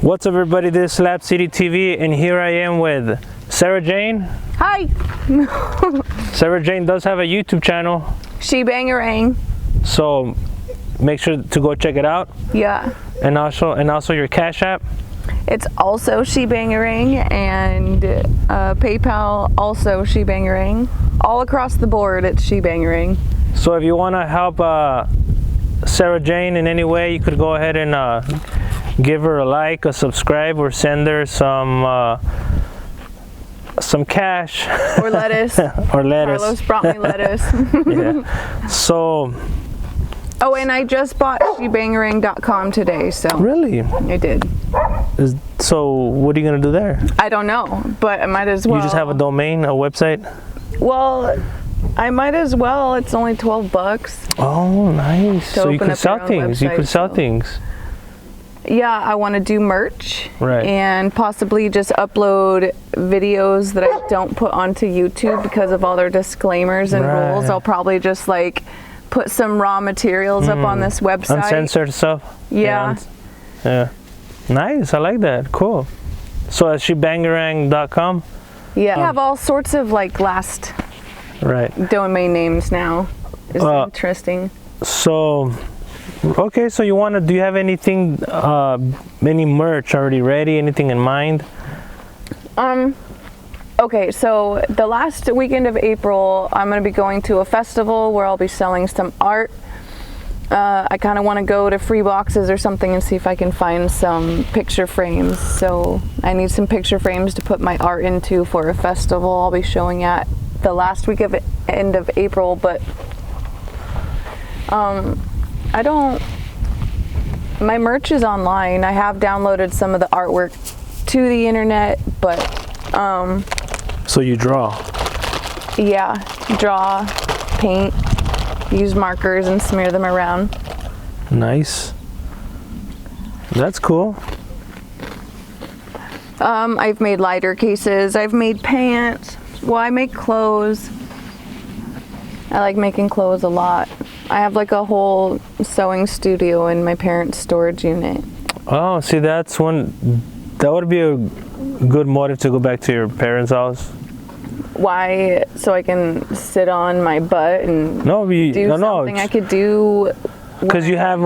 What's up, everybody? This is Slab City TV, and here I am with Sarah Jane. Hi. Sarah Jane does have a YouTube channel. SaraJaneBangerang. So make sure to go check it out. Yeah. And also your Cash App. It's also SaraJaneBangerang, and PayPal also SaraJaneBangerang. All across the board, it's SaraJaneBangerang. So if you want to help Sarah Jane in any way, you could go ahead and give her a like, a subscribe, or send her some cash or lettuce. Or lettuce. Carlos brought me lettuce. Yeah. So. Oh, and I just bought SheBangerang.com today, so. Really? I did. So what are you gonna do there? I don't know, but I might as well. You just have a domain, a website? Well, I might as well. It's only $12. Oh, nice. So you could sell things. You could sell things. Yeah, I want to do merch. Right. And possibly just upload videos that I don't put onto YouTube because of all their disclaimers and rules. I'll probably just like put some raw materials up on this website. Uncensored stuff? Yeah. Yeah. Nice. I like that. Cool. So at SheBangerang.com? Yeah. We have all sorts of like last domain names now. It's interesting. So, okay, so do you have anything, any merch already ready? Anything in mind? Okay, so the last weekend of April, I'm going to be going to a festival where I'll be selling some art. I kind of want to go to free boxes or something and see if I can find some picture frames. So I need some picture frames to put my art into for a festival I'll be showing at the last week of end of April. But my merch is online. I have downloaded some of the artwork to the internet, but so you draw? Yeah, draw, paint, use markers and smear them around. Nice. That's cool. I've made lighter cases. I've made pants. Well, I make clothes. I like making clothes a lot. I have like a whole sewing studio in my parents' storage unit. Oh, see, that would be a good motive to go back to your parents' house. Why? So I can sit on my butt and do something I could do. Because you have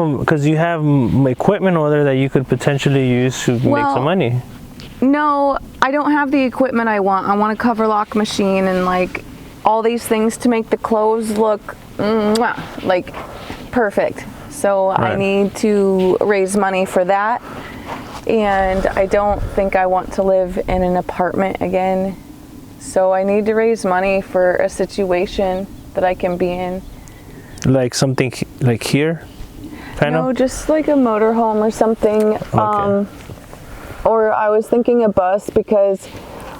equipment over there that you could potentially use to make some money. No, I don't have the equipment I want. I want a cover lock machine and like all these things to make the clothes look like perfect. So I need to raise money for that. And I don't think I want to live in an apartment again. So I need to raise money for a situation that I can be in. Like something like here? No, just like a motorhome or something. Okay. Or I was thinking a bus because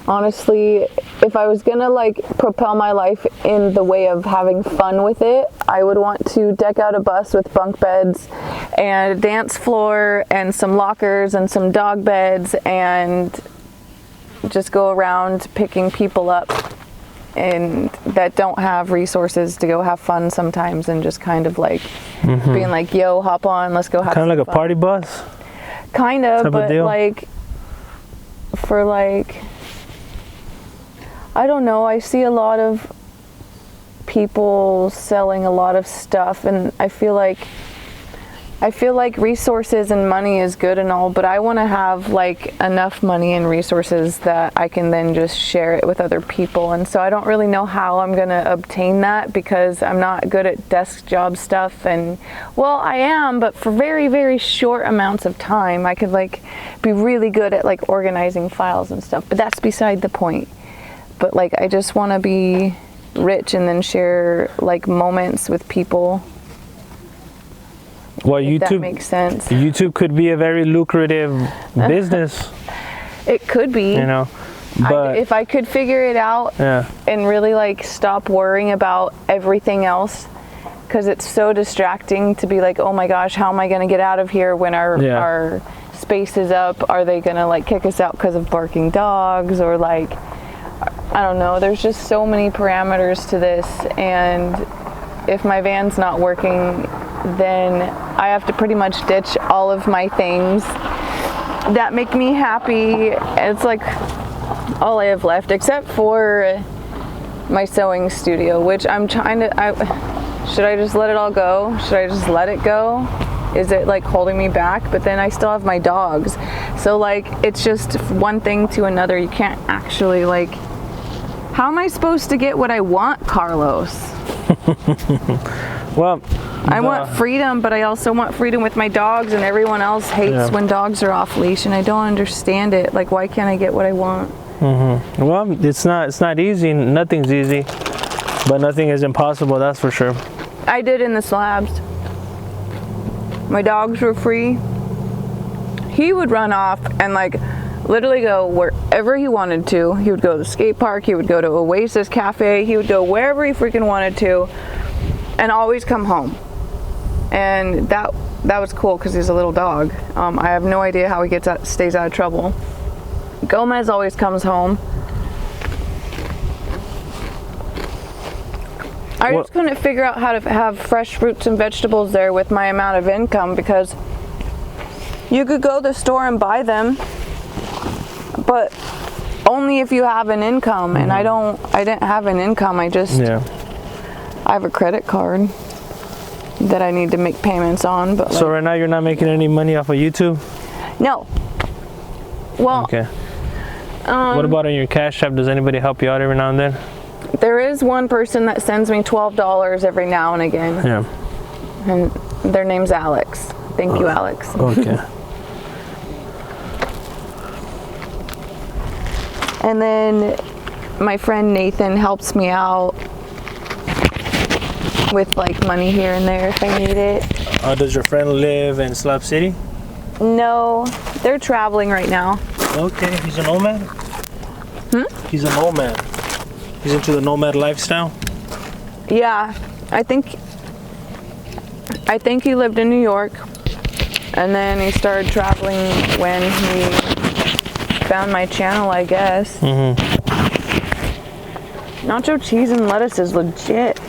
honestly, if I was gonna like propel my life in the way of having fun with it, I would want to deck out a bus with bunk beds and a dance floor and some lockers and some dog beds and just go around picking people up and that don't have resources to go have fun sometimes and just kind of like being like, yo, hop on, let's go have kind of like fun. A party bus? Kind of, but like for like, I don't know, I see a lot of people selling a lot of stuff and I feel like resources and money is good and all, but I want to have like enough money and resources that I can then just share it with other people. And so I don't really know how I'm going to obtain that because I'm not good at desk job stuff. And well, I am, but for very, very short amounts of time, I could like be really good at like organizing files and stuff, but that's beside the point. But like, I just want to be rich and then share like moments with people. Well, that makes sense. YouTube could be a very lucrative business. It could be. You know, but if I could figure it out and really like stop worrying about everything else, because it's so distracting to be like, oh my gosh, how am I going to get out of here when our space is up? Are they going to like kick us out because of barking dogs or like, I don't know. There's just so many parameters to this, and if my van's not working, then I have to pretty much ditch all of my things that make me happy. It's like all I have left, except for my sewing studio, which I'm trying to, should I just let it all go? Should I just let it go? Is it like holding me back? But then I still have my dogs. So like, it's just one thing to another. You can't actually like, how am I supposed to get what I want, Carlos? Well, I want freedom, but I also want freedom with my dogs, and everyone else hates when dogs are off leash, and I don't understand it. Like, why can't I get what I want? Well, it's not easy. Nothing's easy, but nothing is impossible. That's for sure. I did in the slabs. My dogs were free. He would run off and like literally go wherever he wanted to. He would go to the skate park. He would go to Oasis Cafe. He would go wherever he freaking wanted to, and always come home. And that was cool because he's a little dog. I have no idea how he stays out of trouble. Gomez always comes home. I just couldn't figure out how to have fresh fruits and vegetables there with my amount of income, because you could go to the store and buy them, but only if you have an income. And I didn't have an income. I have a credit card that I need to make payments on. But so right now you're not making any money off of YouTube? No. Well, okay. What about on your Cash App? Does anybody help you out every now and then? There is one person that sends me $12 every now and again. Yeah. And their name's Alex. Thank you, Alex. Okay. And then my friend Nathan helps me out with like money here and there if I need it. Does your friend live in Slab City? No, they're traveling right now. Okay, he's a nomad? He's a nomad. He's into the nomad lifestyle? Yeah, I think he lived in New York, and then he started traveling when he found my channel, I guess. Nacho cheese and lettuce is legit.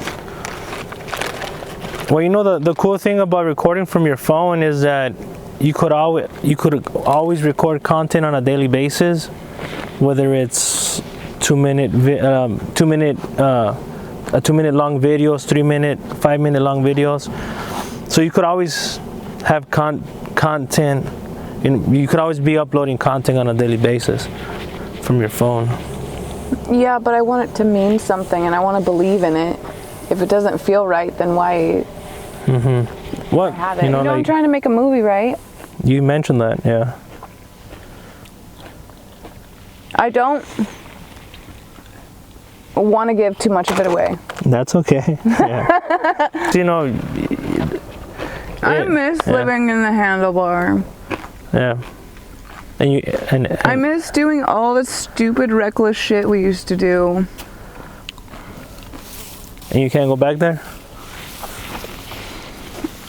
Well, you know, the cool thing about recording from your phone is that you could always record content on a daily basis, whether it's 2 minute long videos, 3 minute, 5 minute long videos. So you could always have content, you could always be uploading content on a daily basis from your phone. Yeah, but I want it to mean something, and I want to believe in it. If it doesn't feel right, then why What? have it? You know, I'm trying to make a movie, right? You mentioned that, yeah. I don't want to give too much of it away. That's okay. Yeah. You know, I miss living in the handlebar. Yeah. And I miss doing all the stupid, reckless shit we used to do. And you can't go back there?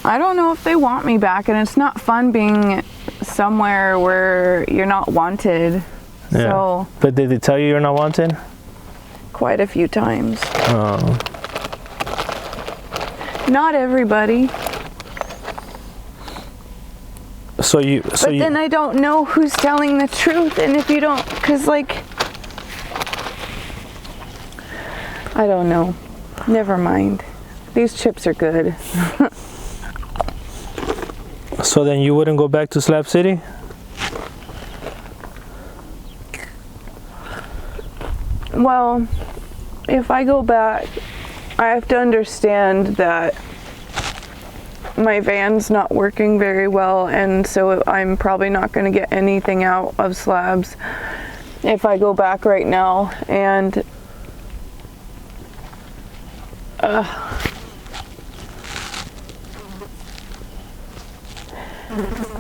I don't know if they want me back, and it's not fun being somewhere where you're not wanted. Yeah. So, but did they tell you you're not wanted? Quite a few times. Oh. Not everybody. But then I don't know who's telling the truth, and if you don't, because like, I don't know. Never mind. These chips are good. So then you wouldn't go back to Slab City? Well, if I go back, I have to understand that my van's not working very well, and so I'm probably not going to get anything out of Slabs if I go back right now. And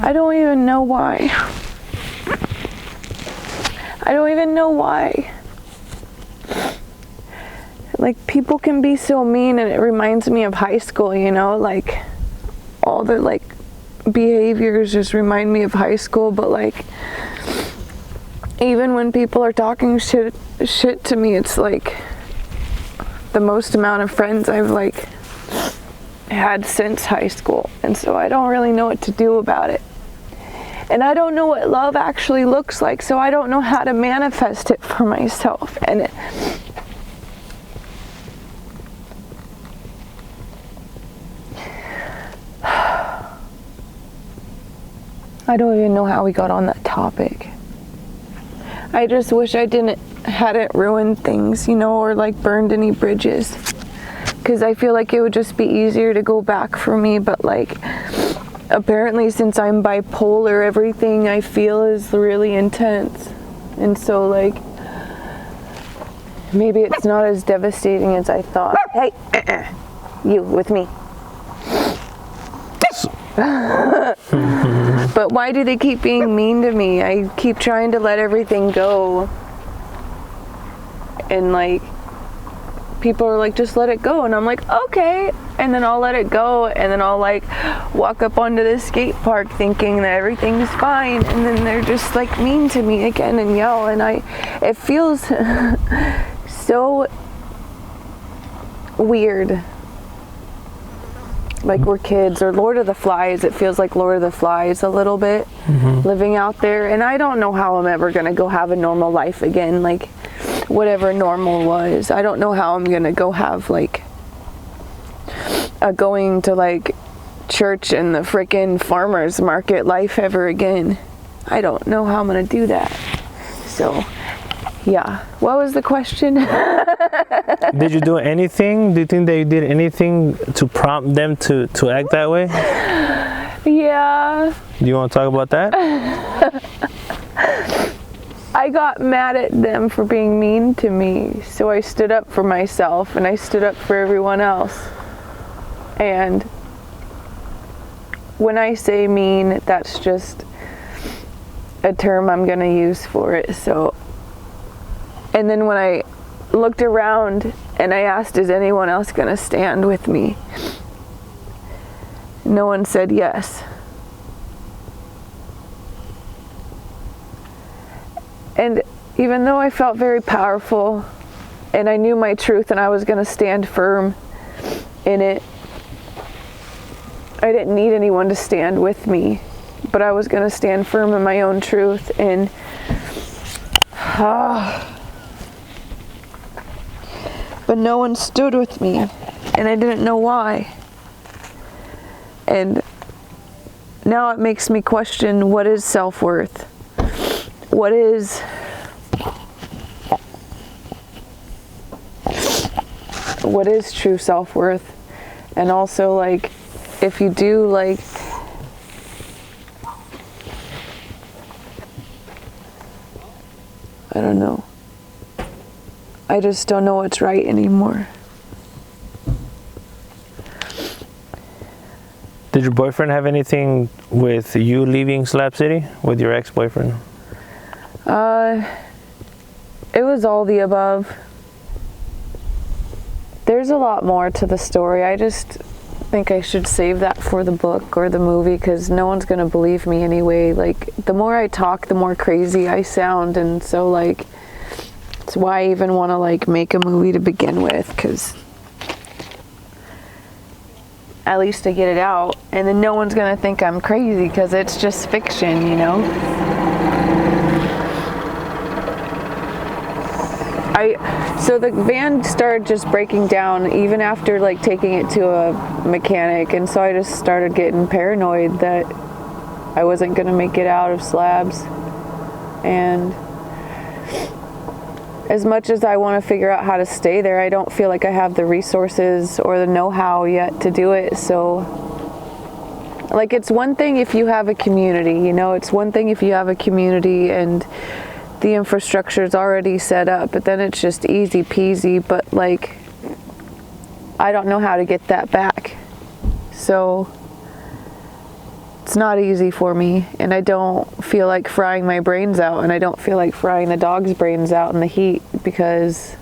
I don't even know why. I don't even know why. Like, people can be so mean, and it reminds me of high school, you know, like all the like behaviors just remind me of high school. But like, even when people are talking shit to me, it's like the most amount of friends I've like had since high school, and so I don't really know what to do about it. And I don't know what love actually looks like, so I don't know how to manifest it for myself. And I don't even know how we got on that topic. I just wish I hadn't ruined things, you know, or like burned any bridges. Because I feel like it would just be easier to go back for me, but like apparently since I'm bipolar, everything I feel is really intense. And so like maybe it's not as devastating as I thought. Hey, you with me. But why do they keep being mean to me? I keep trying to let everything go. And like people are like, just let it go, and I'm like, okay, and then I'll let it go, and then I'll like walk up onto the skate park thinking that everything's fine, and then they're just like mean to me again and yell, and it feels so weird, like we're kids, or Lord of the Flies. It feels like Lord of the Flies a little bit, living out there, and I don't know how I'm ever gonna go have a normal life again, like whatever normal was. I don't know how I'm gonna go have like a going to like church and the frickin' farmers market life ever again. I don't know how I'm gonna do that. So yeah, what was the question? Did you do anything? Do you think that you did anything to prompt them to act that way? Yeah. Do you want to talk about that? I got mad at them for being mean to me, so I stood up for myself and I stood up for everyone else. And when I say mean, that's just a term I'm gonna use for it. So, and then when I looked around and I asked, is anyone else gonna stand with me? No one said yes. And even though I felt very powerful and I knew my truth and I was going to stand firm in it, I didn't need anyone to stand with me, but I was going to stand firm in my own truth. And but no one stood with me, and I didn't know why. And now it makes me question, what is self-worth? What is true self-worth? And also, like, if you do, like, I don't know. I just don't know what's right anymore. Did your boyfriend have anything with you leaving Slab City, with your ex-boyfriend? It was all the above. There's a lot more to the story. I just think I should save that for the book or the movie, because no one's gonna believe me anyway. Like, the more I talk, the more crazy I sound, and so like, it's why I even want to like make a movie to begin with, because at least to get it out, and then no one's gonna think I'm crazy because it's just fiction, you know? So the van started just breaking down even after like taking it to a mechanic, and so I just started getting paranoid that I wasn't gonna make it out of Slabs. And as much as I want to figure out how to stay there, I don't feel like I have the resources or the know-how yet to do it. So like, it's one thing if you have a community, you know, it's one thing if you have a community and the infrastructure is already set up, but then it's just easy peasy. But like, I don't know how to get that back, so it's not easy for me, and I don't feel like frying my brains out, and I don't feel like frying the dog's brains out in the heat, because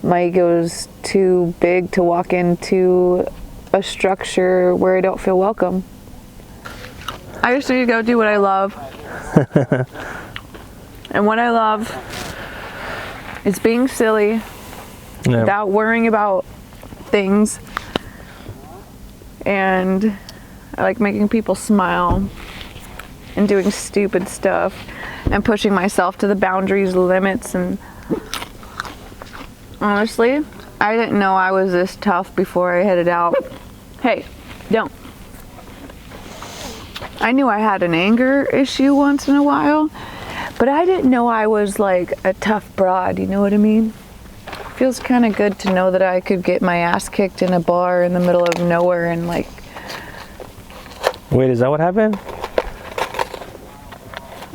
my ego's too big to walk into a structure where I don't feel welcome. I just need to go do what I love. And what I love is being silly, without worrying about things. And I like making people smile. and doing stupid stuff and pushing myself to the boundaries, limits, and honestly, I didn't know I was this tough before I headed out. Hey, don't. I knew I had an anger issue once in a while, but I didn't know I was like a tough broad, you know what I mean? Feels kind of good to know that I could get my ass kicked in a bar in the middle of nowhere and like... Wait, is that what happened?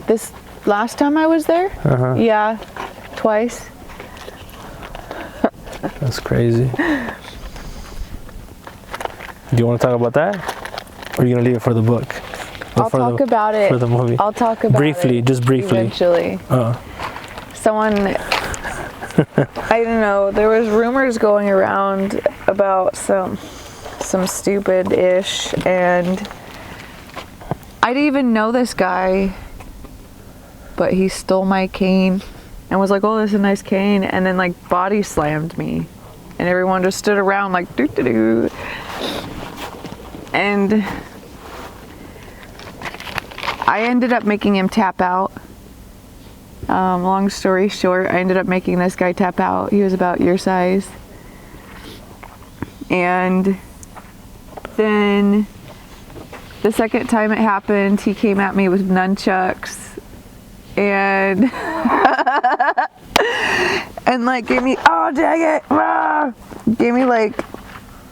This last time I was there? Uh-huh. Yeah, twice. That's crazy. Do you want to talk about that? Or are you going to leave it for the book? Or I'll talk about it. For the movie? I'll talk about briefly, it. Just briefly. Eventually. Someone... I don't know, there was rumors going around about some stupid-ish, and I didn't even know this guy, but he stole my cane and was like, oh, this is a nice cane, and then like body slammed me, and everyone just stood around like doo-doo-doo. And I ended up making him tap out. Long story short, I ended up making this guy tap out. He was about your size. And then the second time it happened, he came at me with nunchucks and and like gave me, oh dang it, ah! Gave me like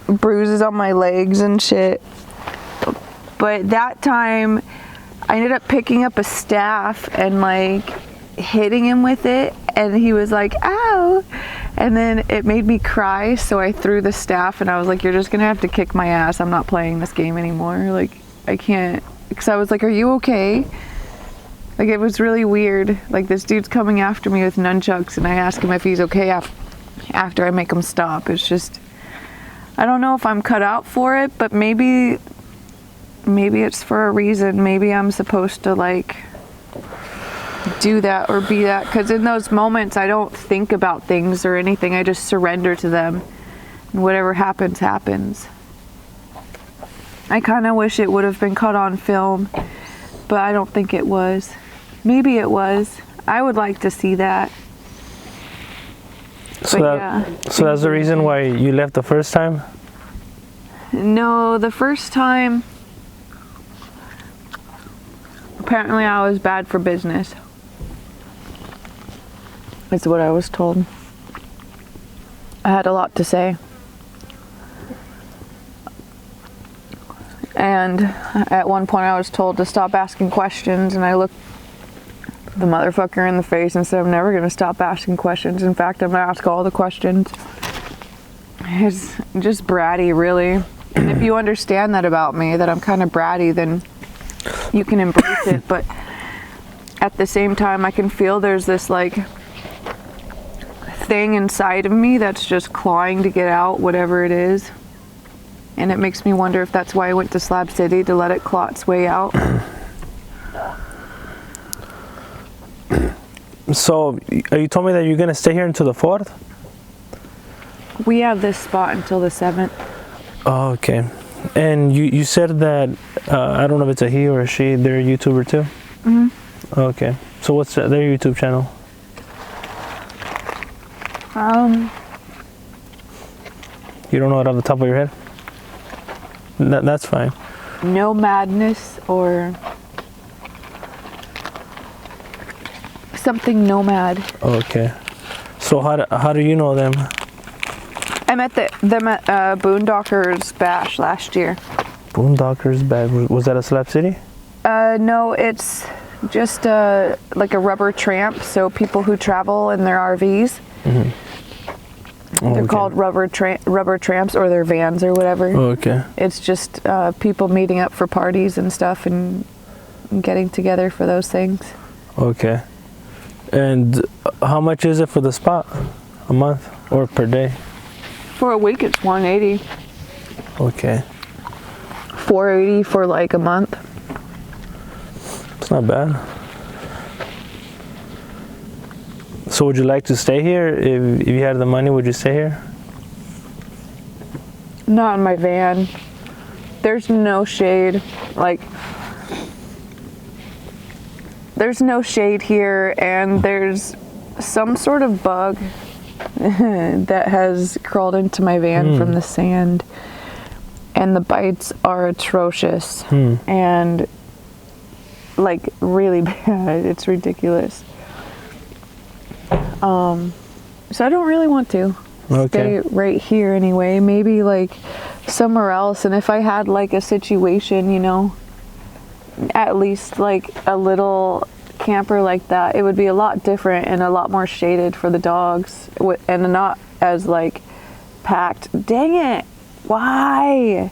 bruises on my legs and shit. But that time I ended up picking up a staff and like hitting him with it, and he was like, ow, and then it made me cry, so I threw the staff and I was like, you're just gonna have to kick my ass, I'm not playing this game anymore, like I can't, because I was like, are you okay? Like it was really weird, like this dude's coming after me with nunchucks and I ask him if he's okay after I make him stop. It's just, I don't know if I'm cut out for it, but maybe it's for a reason. Maybe I'm supposed to like do that or be that, because in those moments I don't think about things or anything, I just surrender to them, and whatever happens happens. I kind of wish it would have been caught on film, but I don't think it was. Maybe it was. I would like to see that. So that's the reason why you left the first time? No, the first time apparently I was bad for business. That's what I was told. I had a lot to say. And at one point I was told to stop asking questions, and I looked the motherfucker in the face and said, I'm never gonna stop asking questions. In fact, I'm gonna ask all the questions. It's just bratty, really. And if you understand that about me, that I'm kind of bratty, then you can embrace it. But at the same time, I can feel there's this like thing inside of me that's just clawing to get out, whatever it is. And it makes me wonder if that's why I went to Slab City, to let it claw its way out. So you told me that you're gonna stay here until the 4th? We have this spot until the 7th. Oh, okay. And you said that I don't know if it's a he or a she, they're a YouTuber too? Mm-hmm. Okay. So what's their YouTube channel? You don't know it off the top of your head? That's fine. No Madness or something Nomad. Okay. So how do you know them? I met them at Boondockers Bash last year. Boondockers Bash, was that a Slab City? No, it's just like a rubber tramp, so people who travel in their RVs. Mm-hmm. They're called rubber tramps, or their vans or whatever. Oh, okay. It's just people meeting up for parties and stuff and getting together for those things. Okay. And how much is it for the spot? A month or per day? For a week, it's $180. Okay. $480 for like a month. It's not bad. So would you like to stay here? If you had the money, would you stay here? Not in my van. There's no shade. Like, there's no shade here, and there's some sort of bug that has crawled into my van from the sand, and the bites are atrocious and like really bad. It's ridiculous. So I don't really want to stay right here anyway. Maybe like somewhere else. And if I had like a situation, you know, at least like a little camper like that, it would be a lot different and a lot more shaded for the dogs and not as like packed. Dang it. Why?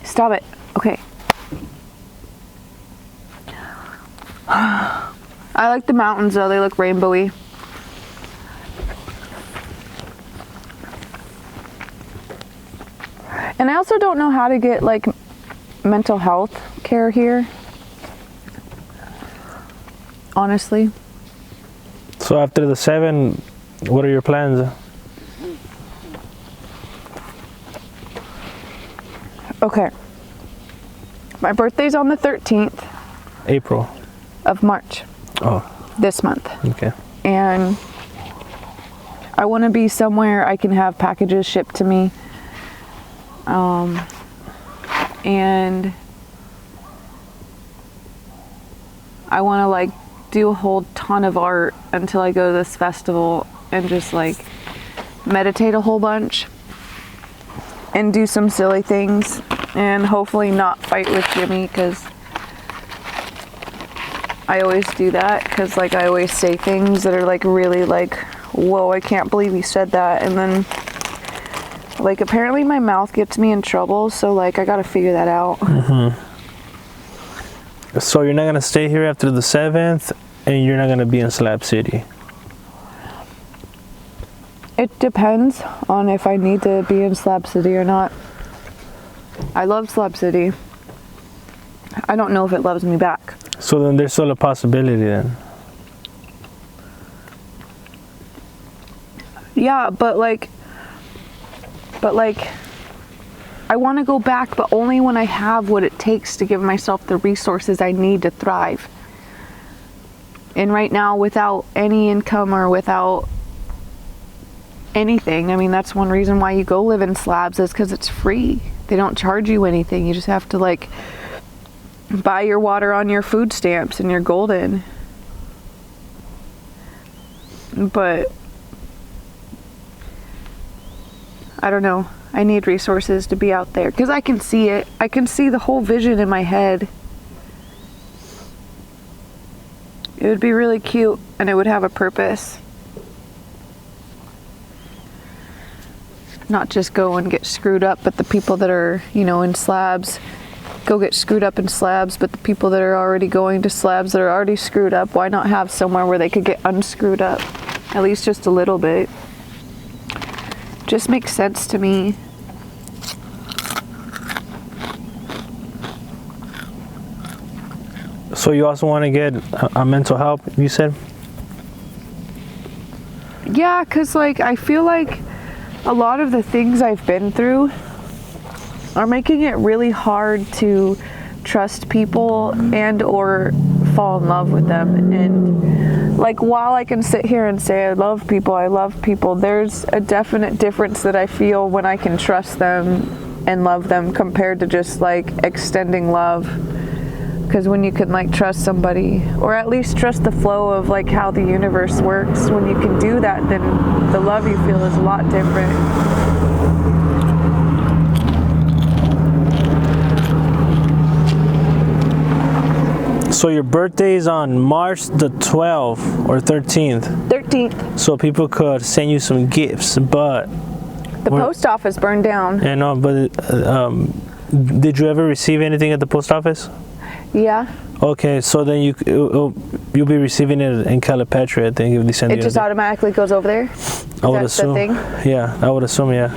Stop it. Okay. I like the mountains though. They look rainbowy. And I also don't know how to get like mental health care here, honestly. So after the 7, what are your plans? Okay. My birthday's on the 13th. April. Of March. Oh. This month. Okay. And I want to be somewhere I can have packages shipped to me. And I want to like do a whole ton of art until I go to this festival and just like meditate a whole bunch and do some silly things and hopefully not fight with Jimmy, because I always do that, because like I always say things that are like really like, whoa, I can't believe you said that, and then like apparently my mouth gets me in trouble, so like I gotta figure that out. So you're not gonna stay here after the 7th, and you're not gonna be in Slab City? It depends on if I need to be in Slab City or not. I love Slab City. I don't know if it loves me back. So then there's still a possibility then? Yeah, but like I want to go back, but only when I have what it takes to give myself the resources I need to thrive. And right now, without any income or without anything, I mean, that's one reason why you go live in slabs, is because it's free. They don't charge you anything. You just have to like buy your water on your food stamps and you're golden. But I don't know. I need resources to be out there because I can see it. I can see the whole vision in my head. It would be really cute and it would have a purpose. Not just go and get screwed up, but the people that are, you know, in slabs go get screwed up in slabs, but the people that are already going to slabs that are already screwed up, why not have somewhere where they could get unscrewed up? At least just a little bit. Just makes sense to me. So you also want to get a mental help, you said? Yeah, because like I feel like a lot of the things I've been through are making it really hard to trust people and or fall in love with them. And like while I can sit here and say I love people, there's a definite difference that I feel when I can trust them and love them compared to just like extending love. Because when you can like trust somebody, or at least trust the flow of like how the universe works, when you can do that, then the love you feel is a lot different. So your birthday is on March the 12th or 13th? 13th. So people could send you some gifts, but... The post office burned down. I know, but did you ever receive anything at the post office? Yeah. Okay, so then you'll be receiving it in Calipatria, I think, if they send it just automatically goes over there? I would assume. The thing? Yeah, I would assume, yeah.